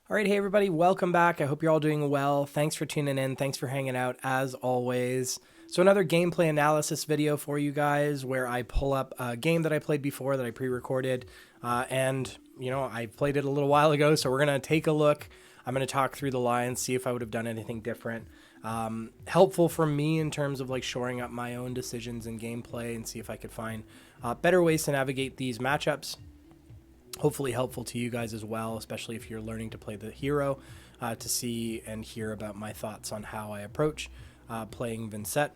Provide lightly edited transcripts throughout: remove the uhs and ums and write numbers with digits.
All right, hey everybody, welcome back. I hope you're all doing well. Thanks for tuning in. Thanks for hanging out as always. So another gameplay analysis video for you guys where I pull up a game that I played before that I pre-recorded. And, you know, I played it a little while ago, so we're going to take a look. I'm going to talk through the lines, see if I would have done anything different. Helpful for me in terms of like shoring up my own decisions in gameplay and see if I could find better ways to navigate these matchups. Hopefully helpful to you guys as well, especially if you're learning to play the hero, to see and hear about my thoughts on how I approach playing Vynnset.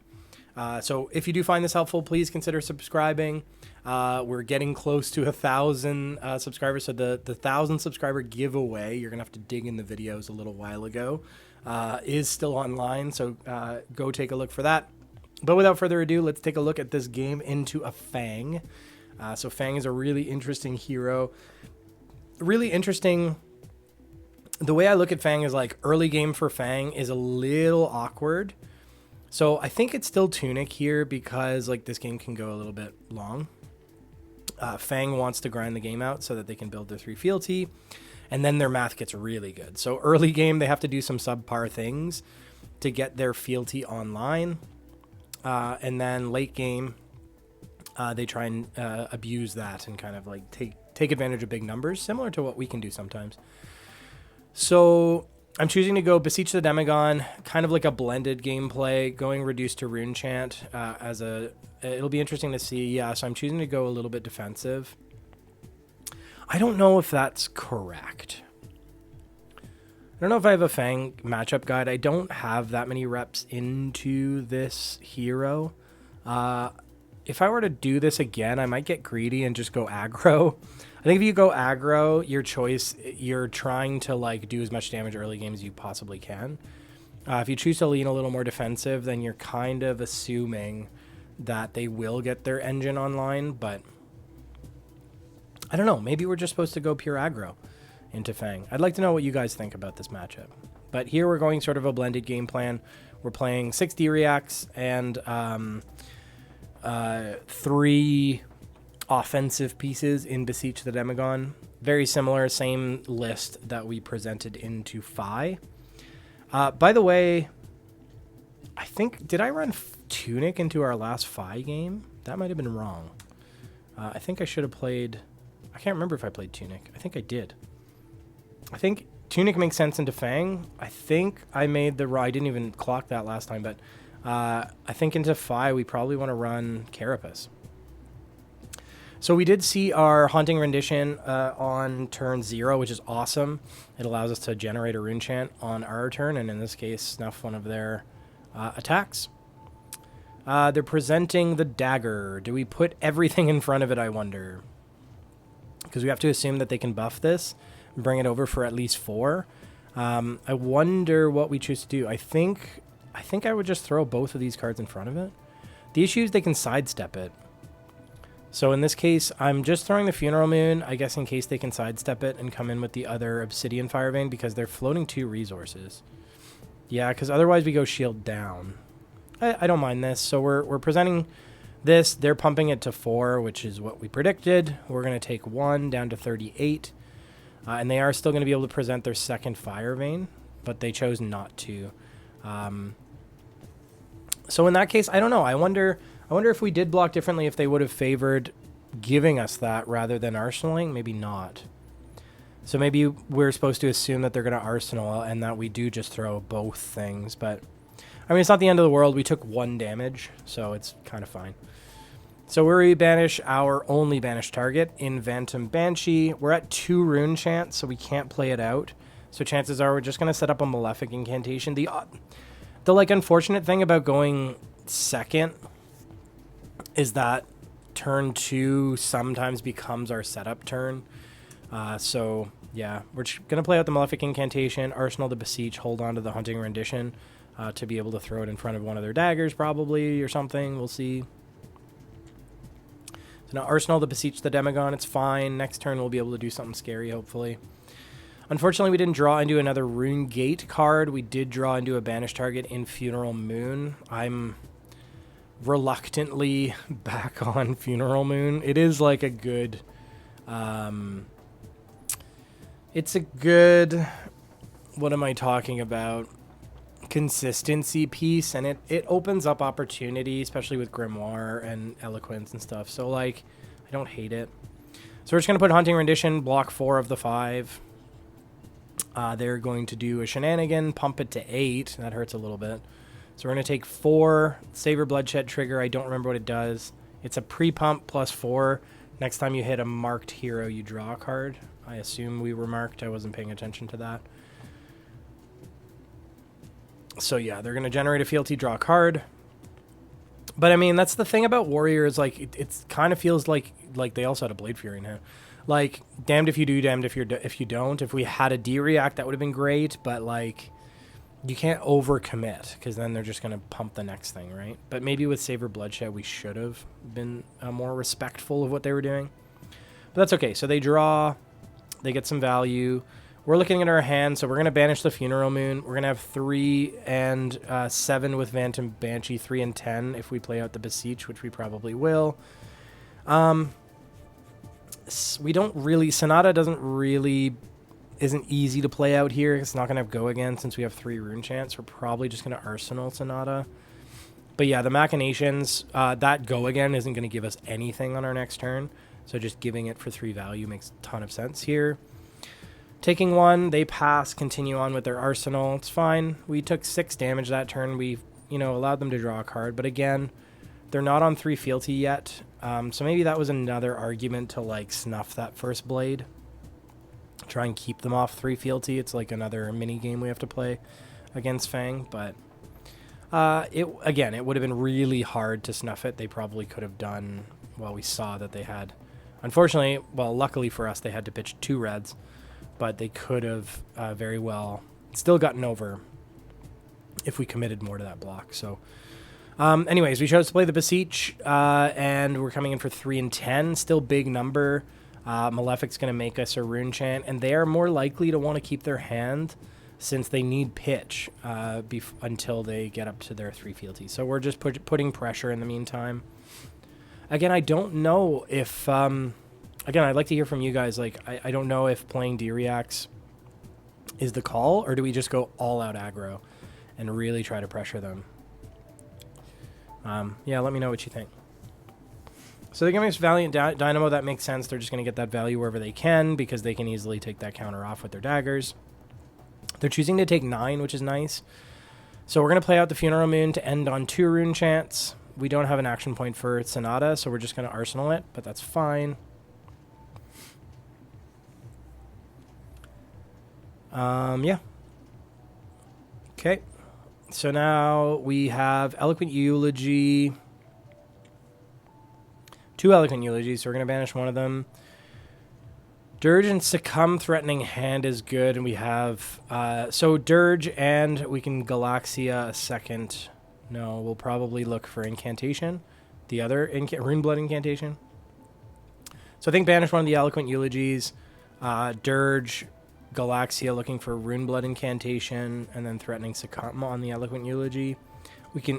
So if you do find this helpful, please consider subscribing. We're getting close to 1,000 subscribers, so the 1,000 subscriber giveaway, you're going to have to dig in the videos a little while ago, is still online, so go take a look for that. But without further ado, let's take a look at this game into a Fang. So Fang is a really interesting hero. Really interesting. The way I look at Fang is like early game for Fang is a little awkward. So I think it's still Tunic here because like this game can go a little bit long. Fang wants to grind the game out so that they can build their 3 fealty. And then their math gets really good. So early game, they have to do some subpar things to get their fealty online. And then late game, they try and abuse that and kind of like take advantage of big numbers, similar to what we can do sometimes. So I'm choosing to go Beseech the Demagon, kind of like a blended gameplay, going reduced to Rune Chant it'll be interesting to see. Yeah, so I'm choosing to go a little bit defensive. I don't know if that's correct. I don't know if I have a Fang matchup guide. I don't have that many reps into this hero. If I were to do this again, I might get greedy and just go aggro. I think if you go aggro, your choice, you're trying to like do as much damage early game as you possibly can. If you choose to lean a little more defensive, then you're kind of assuming that they will get their engine online, but I don't know. Maybe we're just supposed to go pure aggro into Fang. I'd like to know what you guys think about this matchup. But here we're going sort of a blended game plan. We're playing 60 reacts and 3 offensive pieces in Beseech the Demagon. Very similar, same list that we presented into Phi. By the way, I think, did I run Tunic into our last Phi game? That might have been wrong. I think I should have played, I can't remember if I played Tunic. I think I did. I think Tunic makes sense into Fang. I think I made the, I didn't even clock that last time, but I think into Phi, we probably want to run Carapace. So we did see our Haunting Rendition on turn 0, which is awesome. It allows us to generate a Rune Chant on our turn, and in this case, snuff one of their attacks. They're presenting the dagger. Do we put everything in front of it, I wonder? Because we have to assume that they can buff this and bring it over for at least 4. I wonder what we choose to do. I think I would just throw both of these cards in front of it. The issue is they can sidestep it. So in this case, I'm just throwing the Funeral Moon, I guess in case they can sidestep it and come in with the other Obsidian Fire Vein because they're floating 2 resources. Yeah, because otherwise we go shield down. I don't mind this. So we're presenting this. They're pumping it to 4, which is what we predicted. We're going to take 1 down to 38. And they are still going to be able to present their second Fire Vein, but they chose not to. So in that case, I don't know. I wonder if we did block differently, if they would have favored giving us that rather than arsenaling. Maybe not. So maybe we're supposed to assume that they're going to arsenal and that we do just throw both things. But I mean, it's not the end of the world. We took 1 damage, so it's kind of fine. So we banish our only banished target in Phantom Banshee. We're at 2 Rune Chants, so we can't play it out. So chances are we're just going to set up a Malefic Incantation. The like unfortunate thing about going second is that turn 2 sometimes becomes our setup turn. So yeah, we're going to play out the Malefic Incantation, Arsenal the Beseech, hold on to the Haunting Rendition to be able to throw it in front of one of their daggers probably or something. We'll see. So now Arsenal the Beseech the Demagon, it's fine. Next turn we'll be able to do something scary, hopefully. Unfortunately, we didn't draw into another Rune Gate card. We did draw into a banished target in Funeral Moon. I'm reluctantly back on Funeral Moon. It is like a good... it's a good what am I talking about? Consistency piece, and it opens up opportunity, especially with Grimoire and Eloquence and stuff. So, like, I don't hate it. So we're just going to put Haunting Rendition, block 4 of the 5. They're going to do a shenanigan, pump it to 8. That hurts a little bit. So we're going to take 4, Savor Bloodshed trigger. I don't remember what it does. It's a pre-pump plus 4. Next time you hit a marked hero, you draw a card. I assume we were marked. I wasn't paying attention to that. So yeah, they're going to generate a fealty, draw a card. But I mean, that's the thing about Warriors. Like, it kind of feels like they also had a Blade Fury now. Like, damned if you do, damned if you don't. If we had a D-React, that would have been great. But, like, you can't overcommit, because then they're just going to pump the next thing, right? But maybe with Savor Bloodshed, we should have been more respectful of what they were doing. But that's okay. So they draw. They get some value. We're looking at our hand, so we're going to banish the Funeral Moon. We're going to have 3 and 7 with Phantom Banshee, 3 and 10 if we play out the Beseech, which we probably will. We don't really... Sonata isn't easy to play out here. It's not going to have Go Again since we have 3 Rune Chants. We're probably just going to Arsenal Sonata. But yeah, the Machinations, that Go Again isn't going to give us anything on our next turn. So just giving it for 3 value makes a ton of sense here. Taking 1, they pass, continue on with their Arsenal. It's fine. We took 6 damage that turn. We, allowed them to draw a card. But again, they're not on 3 fealty yet. So maybe that was another argument to, like, snuff that first blade. Try and keep them off 3 fealty. It's like another mini game we have to play against Fang. But it would have been really hard to snuff it. They probably could have done... Well, we saw that they had... Unfortunately, well, luckily for us, they had to pitch 2 reds. But they could have very well still gotten over if we committed more to that block. So, anyways, we chose to play the Beseech, and we're coming in for 3 and 10. Still big number. Malefic's going to make us a Rune Chant, and they are more likely to want to keep their hand since they need pitch until they get up to their 3 fealty. So we're just putting pressure in the meantime. Again, I don't know if... Again, I'd like to hear from you guys. Like, I don't know if playing D-Reacts is the call, or do we just go all-out aggro and really try to pressure them? Yeah, let me know what you think. So they're giving us Valiant Dynamo. That makes sense. They're just going to get that value wherever they can because they can easily take that counter off with their daggers. They're choosing to take 9, which is nice. So we're going to play out the Funeral Moon to end on 2 Rune Chants. We don't have an action point for Sonata, so we're just going to Arsenal it, but that's fine. Yeah. Okay. So now we have Eloquent Eulogy. 2 Eloquent Eulogies, so we're going to banish one of them. Dirge and Succumb Threatening Hand is good, and we have... so Dirge, and we can Galaxia a second. No, we'll probably look for Incantation. The other Runeblood Incantation. So I think banish one of the Eloquent Eulogies. Dirge... Galaxia looking for Runeblood Incantation, and then threatening Succumb on the Eloquent Eulogy. We can...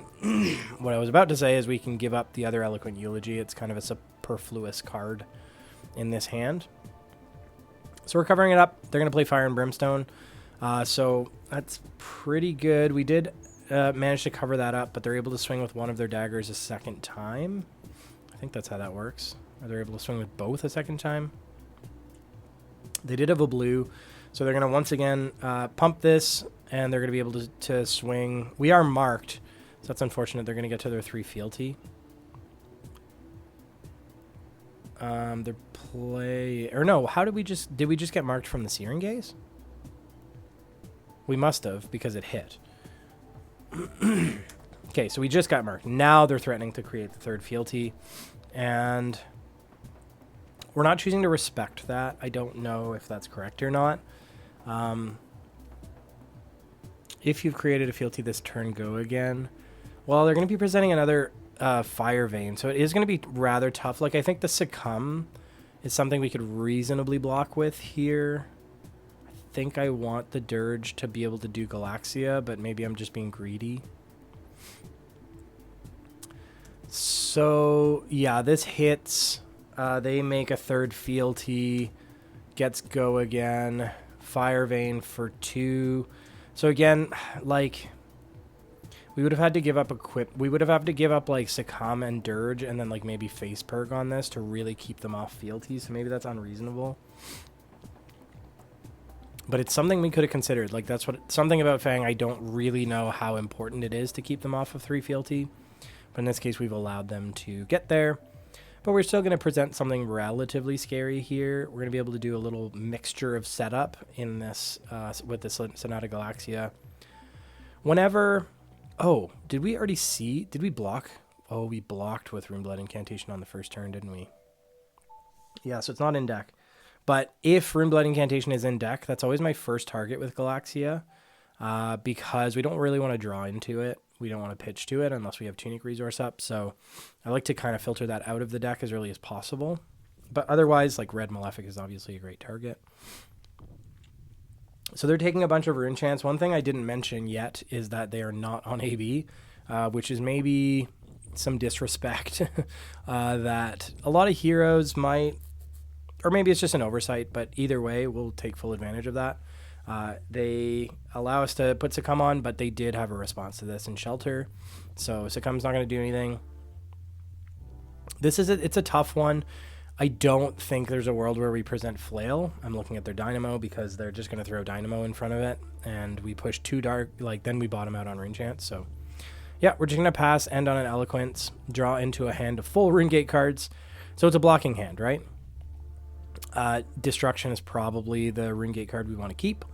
what I was about to say is we can give up the other Eloquent Eulogy. It's kind of a superfluous card in this hand. So we're covering it up. They're going to play Fire and Brimstone. So that's pretty good. We did manage to cover that up, but they're able to swing with one of their daggers a second time. I think that's how that works. Are they able to swing with both a second time? They did have a blue. So they're going to once again pump this, and they're going to be able to swing. We are marked, so that's unfortunate. They're going to get to their 3 fealty. Their play... Or no, how did we just... Did we just get marked from the Searing Gaze? We must have, because it hit. Okay, so we just got marked. Now they're threatening to create the 3rd fealty, and... We're not choosing to respect that. I don't know if that's correct or not. If you've created a fealty this turn, go again. Well, they're going to be presenting another Fire Vein, so it is going to be rather tough. Like, I think the Succumb is something we could reasonably block with here. I think I want the Dirge to be able to do Galaxia, but maybe I'm just being greedy. So, yeah, this hits... they make a 3rd fealty, gets go again, Fire Vein for 2. So again, like, we would have had to give up we would have had to give up like Succumb and Dirge and then like maybe Face Perg on this to really keep them off fealties. So maybe that's unreasonable. But it's something we could have considered. Like, that's what something about Fang, I don't really know how important it is to keep them off of 3 fealty. But in this case, we've allowed them to get there. But we're still going to present something relatively scary here. We're going to be able to do a little mixture of setup in this with this Sonata Galaxia. Whenever... Oh, did we already see? Did we block? Oh, we blocked with Runeblood Incantation on the first turn, didn't we? Yeah, so it's not in deck. But if Runeblood Incantation is in deck, that's always my first target with Galaxia. Because we don't really want to draw into it. We don't want to pitch to it unless we have Tunic Resource up. So I like to kind of filter that out of the deck as early as possible. But otherwise, like, Red Malefic is obviously a great target. So they're taking a bunch of Rune Chants. One thing I didn't mention yet is that they are not on AB, which is maybe some disrespect that a lot of heroes might, or maybe it's just an oversight, but either way, we'll take full advantage of that. They allow us to put Succumb on, but they did have a response to this in Shelter. So Succumb's not going to do anything. It's a tough one. I don't think there's a world where we present Flail. I'm looking at their Dynamo because they're just going to throw Dynamo in front of it. And we push 2 Dark, like, then we bottom out on Rune Chants. So, yeah, we're just going to pass, end on an Eloquence, draw into a hand of full Runegate cards. So it's a blocking hand, right? Destruction is probably the Runegate card we want to keep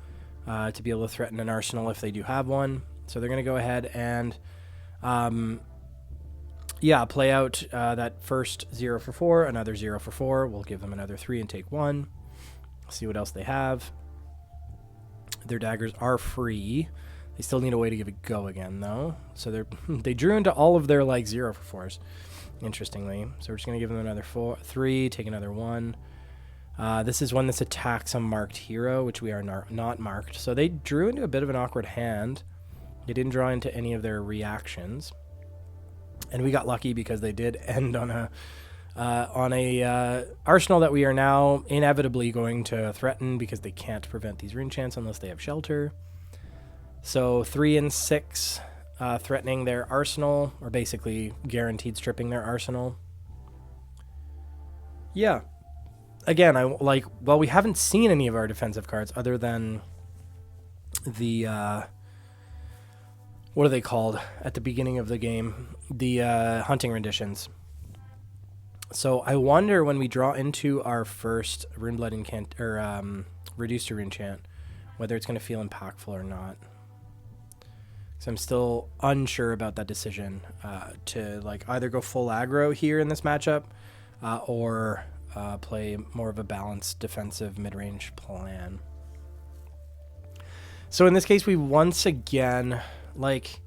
to be able to threaten an Arsenal if they do have one. So they're going to go ahead and... yeah, play out that first 0 for 4, another 0 for 4. We'll give them another 3 and take 1. See what else they have. Their daggers are free. They still need a way to give it go again, though. So they drew into all of their, like, 0 for 4s, interestingly. So we're just going to give them another 3, take another 1. This is when this attacks a marked hero, which we are not marked. So they drew into a bit of an awkward hand. They didn't draw into any of their reactions. And we got lucky because they did end on a arsenal that we are now inevitably going to threaten because they can't prevent these Rune Chants unless they have Shelter. So 3 and 6 threatening their arsenal, or basically guaranteed stripping their arsenal. Yeah. Again, we haven't seen any of our defensive cards other than the... what are they called at the beginning of the game? The hunting renditions. So I wonder when we draw into our first Runeblood reduced to Rune Chant, whether it's going to feel impactful or not. So I'm still unsure about that decision to like either go full aggro here in this matchup or play more of a balanced defensive mid-range plan. So in this case, we once again... Like,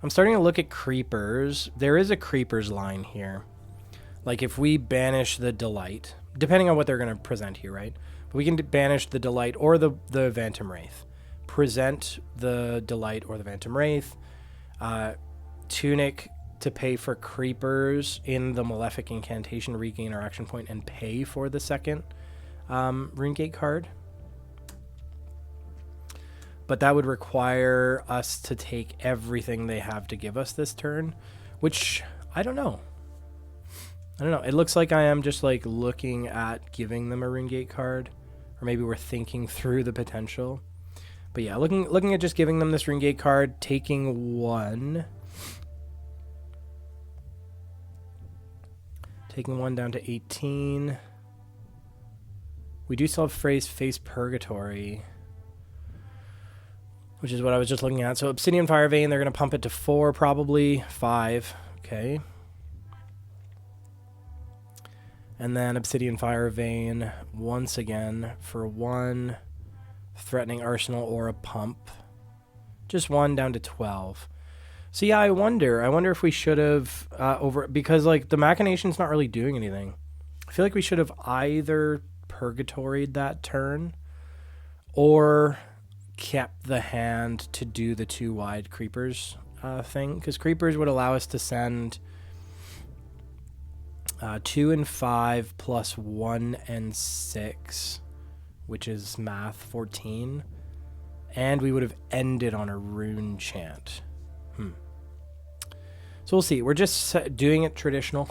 I'm starting to look at creepers. There is a creepers line here. Like, if we banish the Delight, depending on what they're going to present here, right? But we can banish the Delight or the Phantom Wraith. Present the Delight or the Phantom Wraith. Tunic to pay for creepers in the Malefic Incantation, regain our action point, and pay for the second Runegate card. But that would require us to take everything they have to give us this turn, which I don't know. It looks like I am just like looking at giving them a Runegate card, or maybe we're thinking through the potential. But yeah, looking at just giving them this Runegate card, taking 1. Taking 1 down to 18. We do still have Face Purgatory, which is what I was just looking at. So Obsidian Fire Vein, they're going to pump it to 4, probably 5. Okay. And then Obsidian Fire Vein once again for 1, threatening Arsenal or a pump. Just 1 down to 12. So yeah, I wonder if we should have because like the Machination's not really doing anything. I feel like we should have either Purgatoried that turn or kept the hand to do the 2 wide creepers thing, because creepers would allow us to send 2 and 5 plus 1 and 6 which is math 14. And we would have ended on a rune chant. So we'll see. We're just doing it traditional.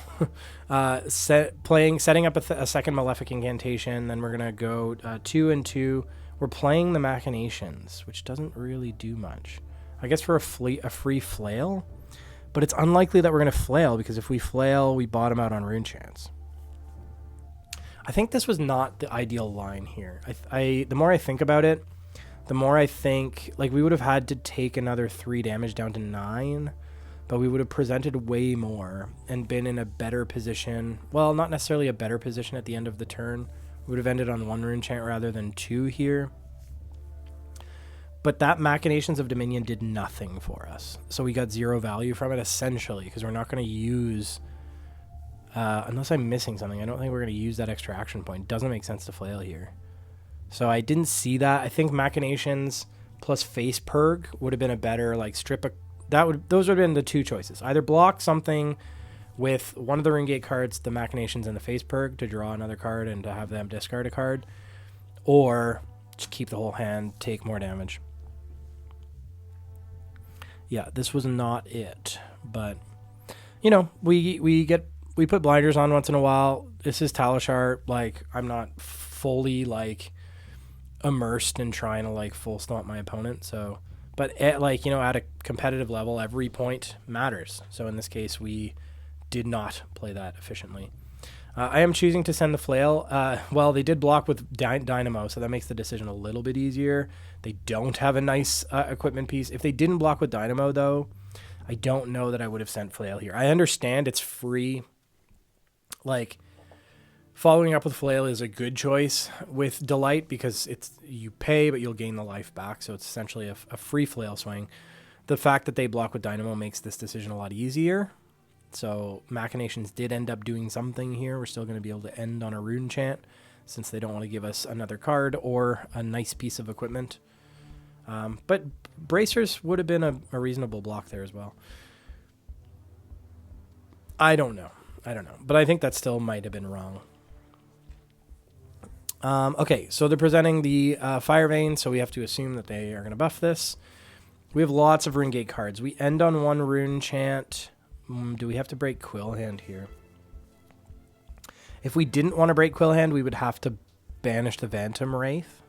Setting up a second Malefic Incantation. Then we're going to go 2 and 2. We're playing the Machinations, which doesn't really do much. I guess for a free flail. But it's unlikely that we're going to flail, because if we flail, we bottom out on rune chants. I think this was not the ideal line here. The more I think about it, the more I think like we would have had to take another 3 damage down to 9. But we would have presented way more and been in a better position. Well, not necessarily a better position at the end of the turn. We would have ended on 1 rune chant rather than 2 here. But that Machinations of Dominion did nothing for us. So we got 0 value from it, essentially, because we're not going to use... unless I'm missing something, I don't think we're going to use that extra action point. Doesn't make sense to flail here. So I didn't see that. I think Machinations plus Face Purg would have been a better, like, those would have been the 2 choices. Either block something with one of the Ring Gate cards, the Machinations and the Face Purg, to draw another card and to have them discard a card, or just keep the whole hand, take more damage. Yeah, this was not it, but you know, we put blinders on once in a while. This is Talishar. Like, I'm not fully like immersed in trying to like full stomp my opponent, so. But at, like, you know, at a competitive level, every point matters. So in this case, we did not play that efficiently. I am choosing to send the flail. Well, they did block with Dynamo, so that makes the decision a little bit easier. They don't have a nice equipment piece. If they didn't block with Dynamo, though, I don't know that I would have sent flail here. I understand it's free. Like, following up with flail is a good choice with Delight, because you pay, but you'll gain the life back. So it's essentially a free flail swing. The fact that they block with Dynamo makes this decision a lot easier. So Machinations did end up doing something here. We're still going to be able to end on a rune chant, since they don't want to give us another card or a nice piece of equipment. But Bracers would have been a reasonable block there as well. I don't know. But I think that still might have been wrong. Okay, so they're presenting the Fire Vein, so we have to assume that they are going to buff this. We have lots of Ring Gate cards. We end on 1 rune chant. Do we have to break Quill Hand here? If we didn't want to break Quill Hand, we would have to banish the Phantom Wraith.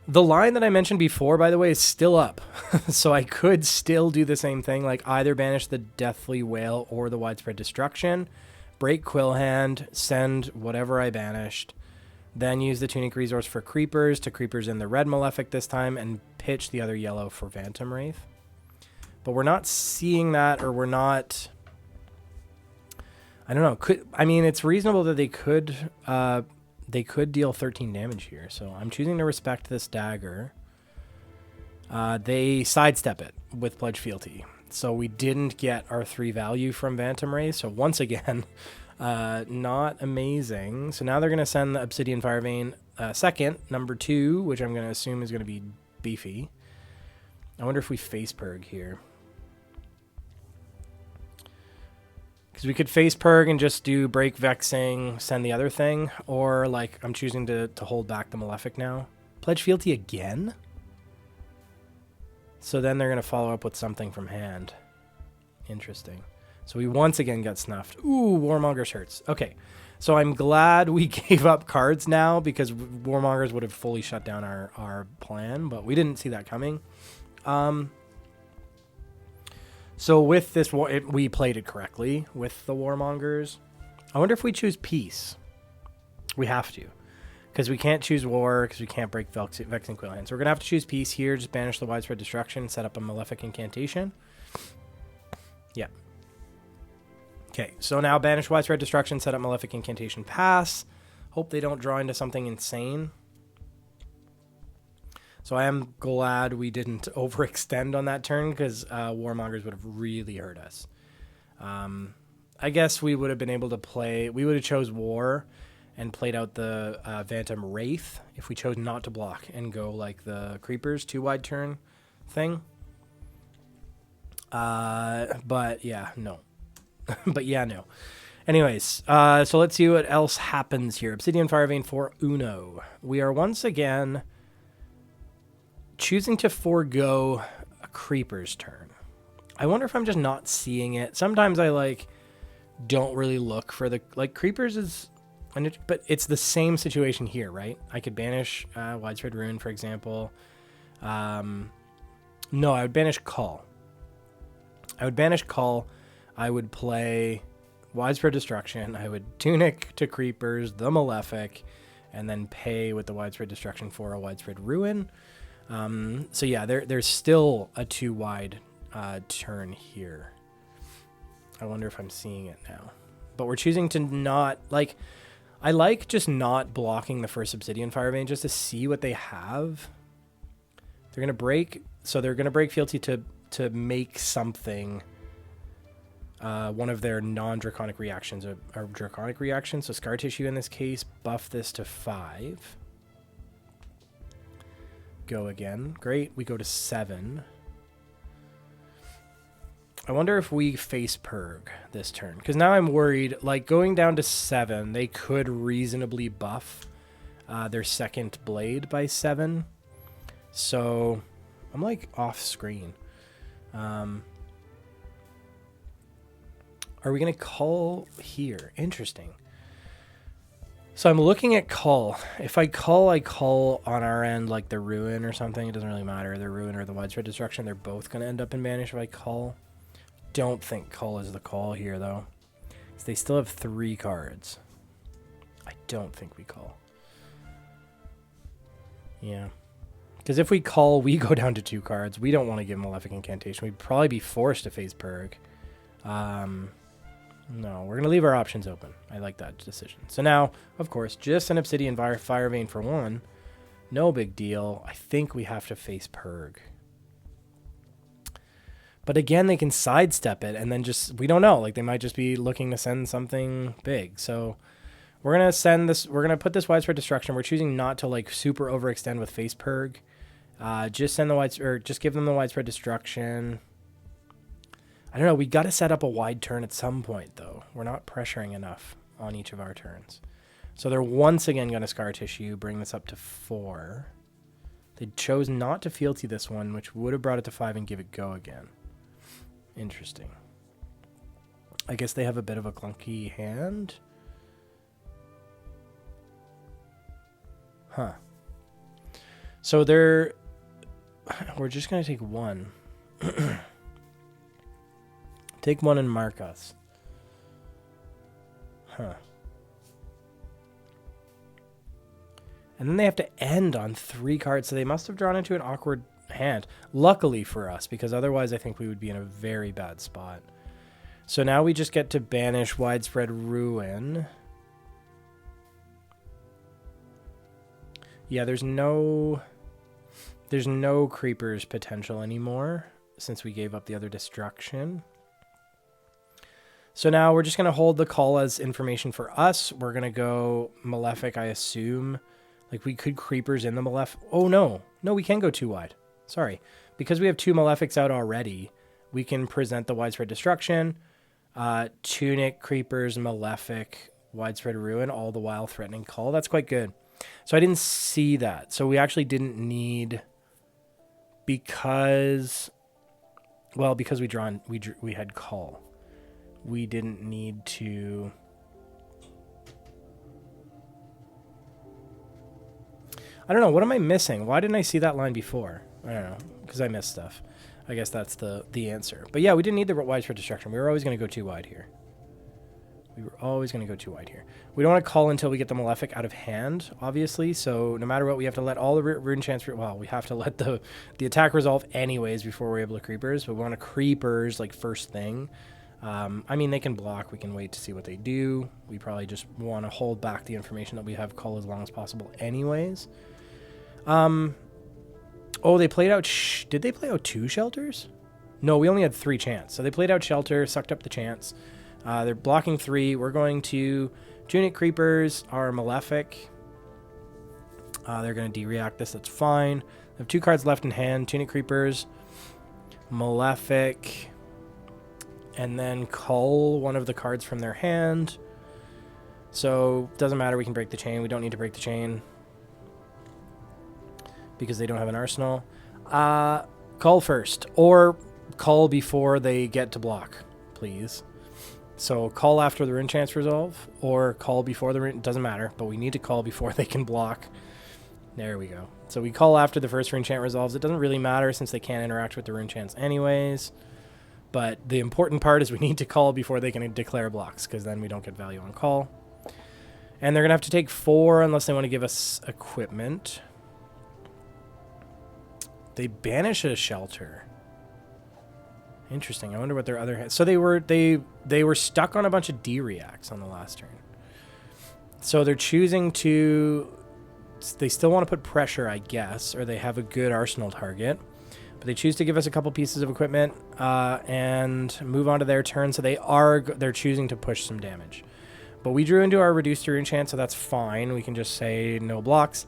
The line that I mentioned before, by the way, is still up. So I could still do the same thing, like either banish the Deathly Wail or the Widespread Destruction, break Quill Hand, send whatever I banished, then use the Tunic Resource for Creepers to Creepers in the red Malefic this time, and pitch the other yellow for Phantom Wraith. But we're not seeing that, or we're not... I don't know. I mean, it's reasonable that they could deal 13 damage here. So I'm choosing to respect this dagger. They sidestep it with Pledge Fealty. So we didn't get our 3 value from Phantom Wraith. So once again, not amazing. So now they're going to send the Obsidian Fire Vein second, number 2, which I'm going to assume is going to be beefy. I wonder if we Face Purg here. Because we could Face Purg and just do Break Vexing, send the other thing. Or, like, I'm choosing to hold back the Malefic now. Pledge Fealty again? So then they're going to follow up with something from hand. Interesting. So we once again got snuffed. Ooh, Warmongers hurts. Okay. So I'm glad we gave up cards now, because Warmongers would have fully shut down our plan. But we didn't see that coming. So with this, we played it correctly with the Warmongers. I wonder if we choose Peace. We have to, because we can't choose War, because we can't break Vexing Quill Hand. So we're going to have to choose Peace here, just banish the Widespread Destruction, set up a Malefic Incantation. Yeah. Okay, so now banish Widespread Destruction, set up Malefic Incantation, pass. Hope they don't draw into something insane. So I am glad we didn't overextend on that turn, because Warmongers would have really hurt us. I guess we would have been able to play... We would have chose War and played out the Phantom Wraith if we chose not to block and go like the Creepers 2-wide turn thing. But yeah, no. But yeah, no. Anyways, so let's see what else happens here. Obsidian Firevein for Uno. We are once again choosing to forego a creeper's turn. I wonder if I'm just not seeing it. Sometimes I like don't really look for the like creepers is, but it's the same situation here, right? I could banish Widespread Ruin, for example. No, I would banish Call. I would play Widespread Destruction. I would Tunic to Creepers, the Malefic, and then pay with the Widespread Destruction for a Widespread Ruin. So yeah, there's still a 2-wide turn here. I wonder if I'm seeing it now. But we're choosing to not, like, I like just not blocking the first Obsidian Firevein just to see what they have. They're going to break, so they're going to break Fealty to make something one of their non-draconic reactions, or draconic reactions. So Scar Tissue in this case, buff this to 5. Go again. Great. We go to 7. I wonder if we face Purg this turn. Because now I'm worried, like going down to 7, they could reasonably buff their second blade by 7. So I'm like off screen. Are we going to call here? Interesting. So I'm looking at call. If I call on our end like the Ruin or something. It doesn't really matter. The Ruin or the Widespread Destruction. They're both going to end up in banish if I call. Don't think call is the call here, though. So they still have 3 cards. I don't think we call. Yeah. Because if we call, we go down to 2 cards. We don't want to give Malefic Incantation. We'd probably be forced to face Purg. No, we're going to leave our options open. I like that decision. So now, of course, just an Obsidian Firevein for 1. No big deal. I think we have to face Purg. But again, they can sidestep it and then just, we don't know. Like, they might just be looking to send something big. So we're going to send this, we're going to put this Widespread Destruction. We're choosing not to, like, super overextend with face Purg. Just send the just give them the Widespread Destruction. I don't know. We got to set up a wide turn at some point, though. We're not pressuring enough on each of our turns. So they're once again going to Scar Tissue, bring this up to 4. They chose not to Fealty this one, which would have brought it to 5 and give it go again. Interesting. I guess they have a bit of a clunky hand. Huh. So we're just going to take 1. Take 1 and mark us. Huh. And then they have to end on 3 cards, so they must have drawn into an awkward hand. Luckily for us, because otherwise I think we would be in a very bad spot. So now we just get to banish Widespread Ruin. Yeah, there's no creepers potential anymore since we gave up the other destruction. So now we're just going to hold the call as information for us. We're going to go Malefic, I assume. Like, we could creepers in the Malefic. Oh, no. No, we can go 2 wide. Sorry. Because we have 2 Malefics out already, we can present the Widespread Destruction, Tunic, Creepers, Malefic, Widespread Ruin, all the while threatening call. That's quite good. So I didn't see that. So we actually didn't need, because we had call. We didn't need to. I don't know. What am I missing? Why didn't I see that line before? I don't know. Because I missed stuff. I guess that's the answer. But yeah, we didn't need the Widespread Destruction. We were always going to go 2 wide here. We don't want to call until we get the Malefic out of hand, obviously. So no matter what, we have to let all the rune chance. Well, we have to let the attack resolve anyways before we're able to creepers. But we want to creepers like first thing. I mean, they can block. We can wait to see what they do. We probably just want to hold back the information that we have call as long as possible anyways. Oh, they played out... did they play out 2 shelters? No, we only had 3 chance. So they played out shelter, sucked up the chance. They're blocking 3. We're going to Tunic Creepers, our Malefic. They're going to de-react this. That's fine. They have 2 cards left in hand. Tunic Creepers, Malefic... and then cull one of the cards from their hand. So doesn't matter, we can break the chain. We don't need to break the chain because they don't have an arsenal. Cull first, or cull before they get to block, please. So cull after the rune chance resolve, or cull before the rune, doesn't matter, but we need to cull before they can block. There we go. So we cull after the first rune chant resolves. It doesn't really matter since they can't interact with the rune chants anyways. But the important part is we need to cull before they can declare blocks, because then we don't get value on call. And they're going to have to take 4 unless they want to give us equipment. They banish a shelter. Interesting. I wonder what their other... So they were stuck on a bunch of D-reacts on the last turn. So they're choosing to... They still want to put pressure, I guess, or they have a good arsenal target. But they choose to give us a couple pieces of equipment and move on to their turn. So they're choosing to push some damage. But we drew into our reduced rune chant, so that's fine. We can just say no blocks.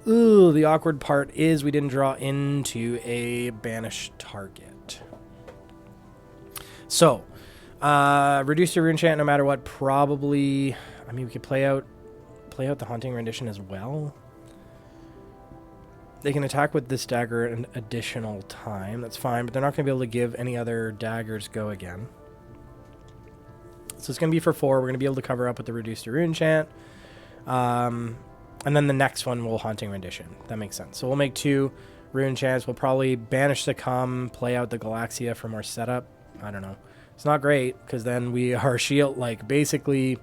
Ooh, the awkward part is we didn't draw into a banished target. So, reduce your rune chant no matter what. Probably, I mean, we could play out the Haunting Rendition as well. They can attack with this dagger an additional time. That's fine, but they're not going to be able to give any other daggers go again. So it's going to be for 4. We're going to be able to cover up with the reduced rune chant. And then the next one will Haunting Rendition. That makes sense. So we'll make 2 rune chants. We'll probably banish Succumb, play out the Galaxia for more setup. I don't know. It's not great because then we are shield, like, basically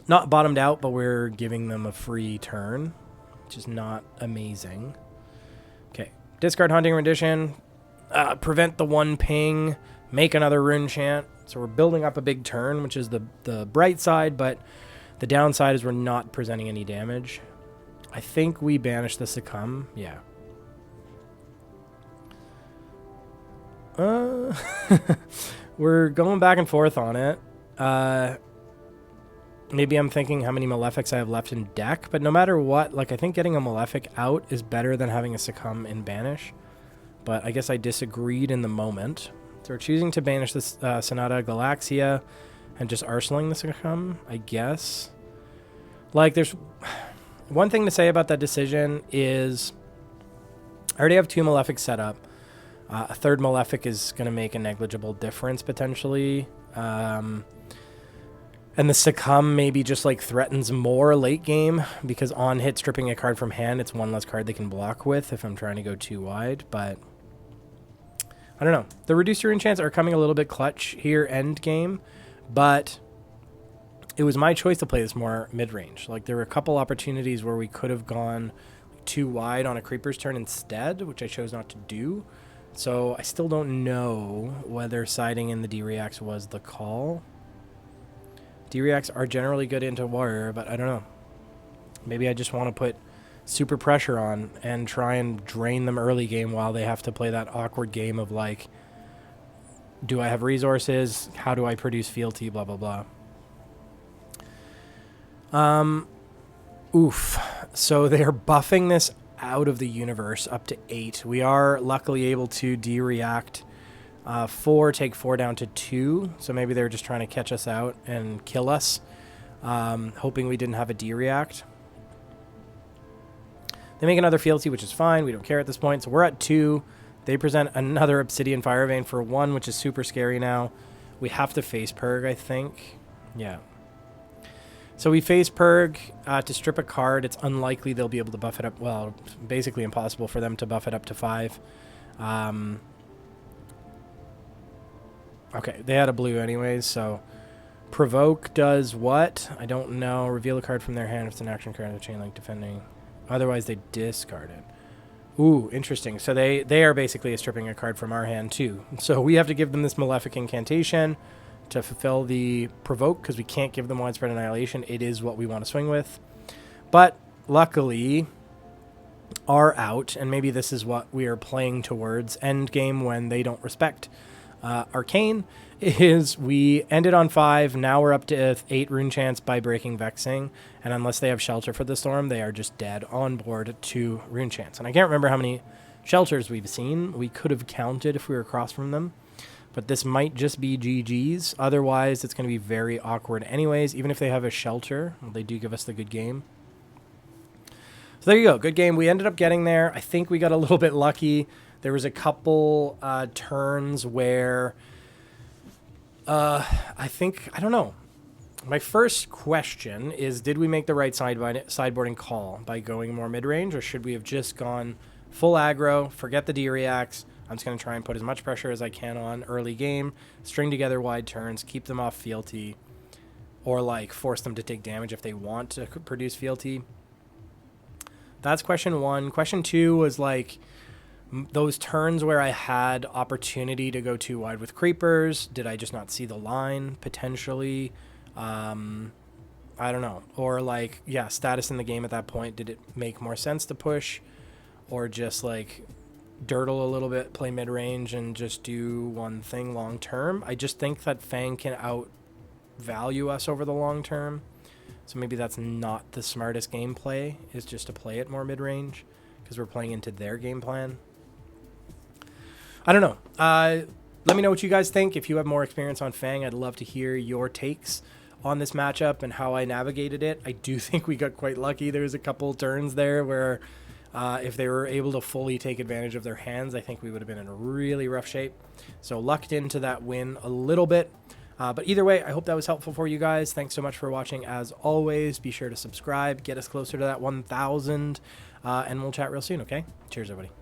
not bottomed out, but we're giving them a free turn, which is not amazing. Okay. Discard Haunting Rendition. Prevent the 1 ping. Make another rune chant. So we're building up a big turn, which is the bright side, but the downside is we're not presenting any damage. I think we banish the Succumb. Yeah. We're going back and forth on it. Maybe I'm thinking how many Malefics I have left in deck, but no matter what, like, I think getting a Malefic out is better than having a Succumb in banish. But I guess I disagreed in the moment. So we're choosing to banish this Sonata Galaxia and just arsenaling the Succumb, I guess. Like, there's one thing to say about that decision is I already have 2 Malefics set up. A 3rd Malefic is going to make a negligible difference, potentially. And the Succumb maybe just, like, threatens more late game, because on hit stripping a card from hand, it's 1 less card they can block with if I'm trying to go too wide, but... I don't know. The reduced rune chants are coming a little bit clutch here end game, but it was my choice to play this more mid-range. Like, there were a couple opportunities where we could have gone too wide on a creeper's turn instead, which I chose not to do. So I still don't know whether siding in the D-reacts was the call. D-reacts are generally good into warrior, but I don't know. Maybe I just want to put super pressure on and try and drain them early game while they have to play that awkward game of, like, do I have resources? How do I produce fealty? Blah, blah, blah. Oof. So they're buffing this out of the universe up to 8. We are luckily able to de-react 4, take 4 down to 2. So maybe they're just trying to catch us out and kill us, hoping we didn't have a de-react. They make another fealty, which is fine. We don't care at this point. So we're at 2. They present another Obsidian Fire Vein for 1, which is super scary now. We have to face Purg, I think. Yeah. So we face Purg to strip a card. It's unlikely they'll be able to buff it up. Well, basically impossible for them to buff it up to 5. Okay, they had a blue anyways, so... Provoke does what? I don't know. Reveal a card from their hand if it's an action card of Chain Link defending. Otherwise, they discard it. Ooh, interesting. So they are basically stripping a card from our hand, too. So we have to give them this Malefic Incantation to fulfill the Provoke, because we can't give them Widespread Annihilation. It is what we want to swing with. But, luckily, are out, and maybe this is what we are playing towards endgame when they don't respect Arcane, is we ended on 5, now we're up to 8 rune chants by breaking Vexing, and unless they have Shelter for the Storm, they are just dead on board 2 rune chants. And I can't remember how many shelters we've seen. We could have counted if we were across from them, But this might just be GG's. Otherwise, it's going to be very awkward anyways. Even if they have a shelter, well, they do give us the good game. So there you go. Good game. We ended up getting there. I think we got a little bit lucky. There was a couple turns where I don't know. My first question is, did we make the right sideboarding call by going more mid-range, or should we have just gone full aggro, forget the D-reacts? I'm just going to try and put as much pressure as I can on early game, string together wide turns, keep them off fealty, or like force them to take damage if they want to produce fealty. That's question one. Question two was like those turns where I had opportunity to go too wide with creepers. Did I just not see the line potentially? I don't know. Or like, yeah, status in the game at that point. Did it make more sense to push or just like dirtle a little bit, play mid-range, and just do one thing long term? I just think that Fang can outvalue us over the long term. So maybe that's not the smartest gameplay, is just to play it more mid-range because we're playing into their game plan. I don't know. Let me know what you guys think. If you have more experience on Fang, I'd love to hear your takes on this matchup and how I navigated it. I do think we got quite lucky. There's a couple turns there where if they were able to fully take advantage of their hands, I think we would have been in a really rough shape. So lucked into that win a little bit. But either way, I hope that was helpful for you guys. Thanks so much for watching. As always, be sure to subscribe, get us closer to that 1,000, and we'll chat real soon, okay? Cheers, everybody.